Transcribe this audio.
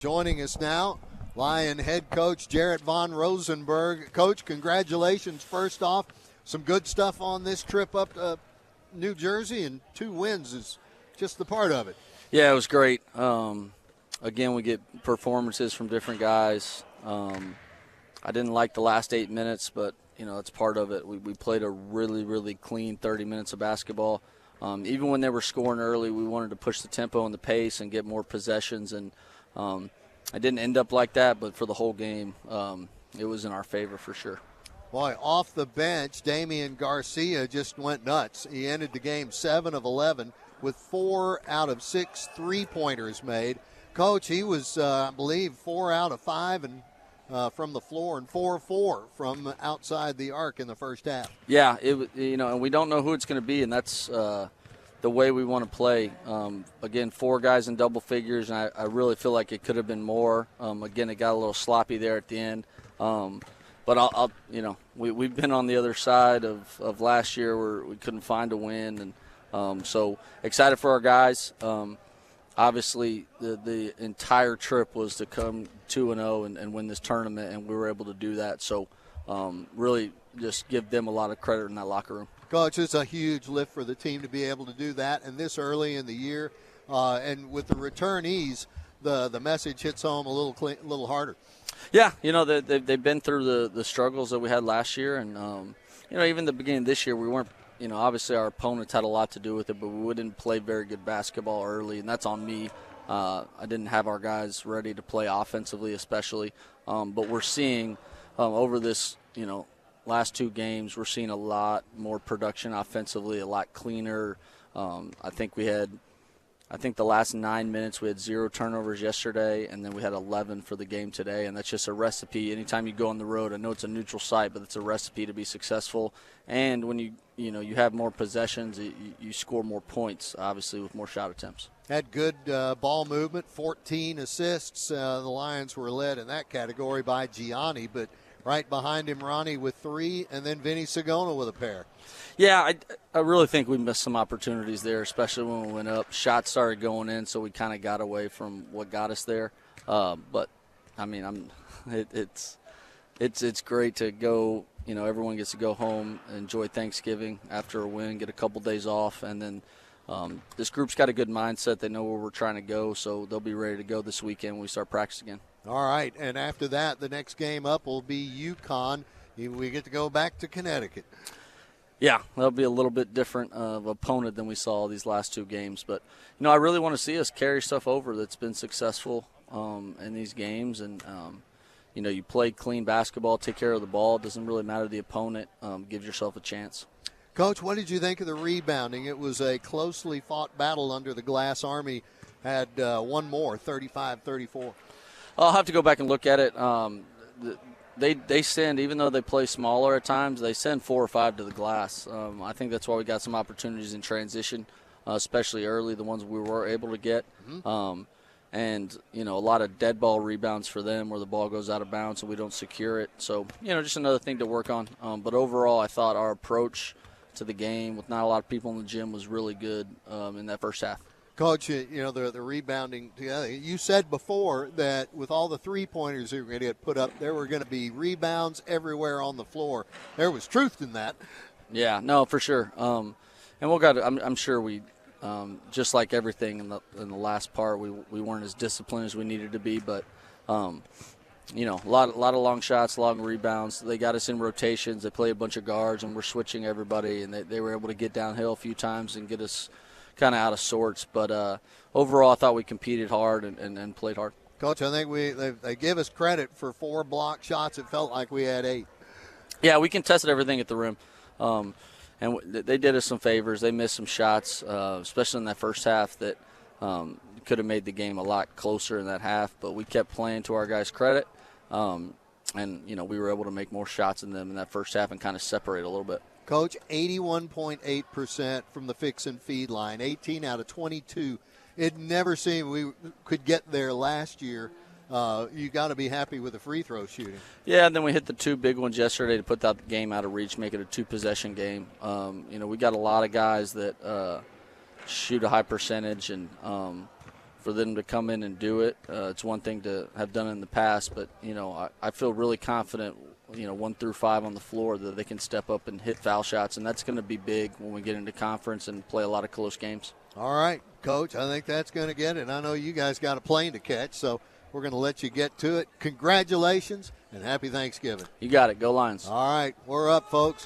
Joining us now, Lion head coach Jarrett Von Rosenberg. Coach, congratulations first off. Some good stuff on this trip up to New Jersey, and 2 wins is just the part of it. Yeah, it was great. Again, we get performances from different guys. I didn't like the last 8 minutes, but, it's part of it. We played a really, really clean 30 minutes of basketball. Even when they were scoring early, we wanted to push the tempo and the pace and get more possessions, and I didn't end up like that, but for the whole game, it was in our favor for sure. Boy, off the bench, Damian Garcia just went nuts. He ended the game 7 of 11 with 4 out of 6 three-pointers made. Coach, he was, I believe, 4 out of 5 and from the floor and 4-4 from outside the arc in the first half. Yeah, and we don't know who it's going to be, and that's the way we want to play. Again, 4 guys in double figures, and I really feel like it could have been more. Again, it got a little sloppy there at the end. But we've been on the other side of last year where we couldn't find a win, and so excited for our guys. Obviously, the entire trip was to come 2-0 and win this tournament, and we were able to do that. So really just give them a lot of credit in that locker room. Coach, it's a huge lift for the team to be able to do that, and this early in the year. And with the returnees, the message hits home a little harder. Yeah, they've been through the struggles that we had last year, and even the beginning of this year, we weren't. Obviously our opponents had a lot to do with it, but we didn't play very good basketball early, and that's on me. I didn't have our guys ready to play offensively, especially. But we're seeing over this, last 2 games, we're seeing a lot more production offensively, a lot cleaner. I think the last 9 minutes we had 0 turnovers yesterday, and then we had 11 for the game today, and that's just a recipe. Anytime you go on the road, I know it's a neutral site, but it's a recipe to be successful. And when you have more possessions, you score more points, obviously, with more shot attempts. Had good ball movement, 14 assists. The Lions were led in that category by Gianni, but right behind him, Ronnie with 3, and then Vinny Sagona with a pair. Yeah, I really think we missed some opportunities there, especially when we went up. Shots started going in, so we kind of got away from what got us there. But I mean, it's great to go. Everyone gets to go home, enjoy Thanksgiving after a win, get a couple days off, and then this group's got a good mindset. They know where we're trying to go, so they'll be ready to go this weekend when we start practice again. All right, and after that, the next game up will be UConn. We get to go back to Connecticut. Yeah, that'll be a little bit different of opponent than we saw these last 2 games. But, I really want to see us carry stuff over that's been successful in these games. And, you play clean basketball, take care of the ball. It doesn't really matter the opponent. Give yourself a chance. Coach, what did you think of the rebounding? It was a closely fought battle under the Glass Army. Had one more, 35-34. I'll have to go back and look at it. They send, even though they play smaller at times, they send 4 or 5 to the glass. I think that's why we got some opportunities in transition, especially early, the ones we were able to get. Mm-hmm. And, a lot of dead ball rebounds for them where the ball goes out of bounds and we don't secure it. So, just another thing to work on. But overall, I thought our approach to the game with not a lot of people in the gym was really good in that first half. Coach, the rebounding together. You said before that with all the three-pointers that were going to get put up, there were going to be rebounds everywhere on the floor. There was truth in that. Yeah, no, for sure. And I'm sure we, just like everything in the last part, we weren't as disciplined as we needed to be. But, a lot of long shots, long rebounds. They got us in rotations. They play a bunch of guards, and we're switching everybody. And they were able to get downhill a few times and get us kind of out of sorts, but overall I thought we competed hard and played hard. Coach, I think they give us credit for 4 block shots. It felt like we had 8. Yeah, we contested everything at the rim, and they did us some favors. They missed some shots, especially in that first half that could have made the game a lot closer in that half, but we kept playing to our guys' credit, and we were able to make more shots than them in that first half and kind of separate a little bit. Coach, 81.8% from the fix and feed line, 18 out of 22. It never seemed we could get there last year. You got to be happy with the free throw shooting. Yeah, and then we hit the 2 big ones yesterday to put that game out of reach, make it a 2-possession game. We got a lot of guys that shoot a high percentage, and for them to come in and do it. It's one thing to have done it in the past, but, I feel really confident, 1 through 5 on the floor, that they can step up and hit foul shots, and that's going to be big when we get into conference and play a lot of close games. All right, Coach, I think that's going to get it. I know you guys got a plane to catch, so we're going to let you get to it. Congratulations, and happy Thanksgiving. You got it. Go Lions. All right, we're up, folks.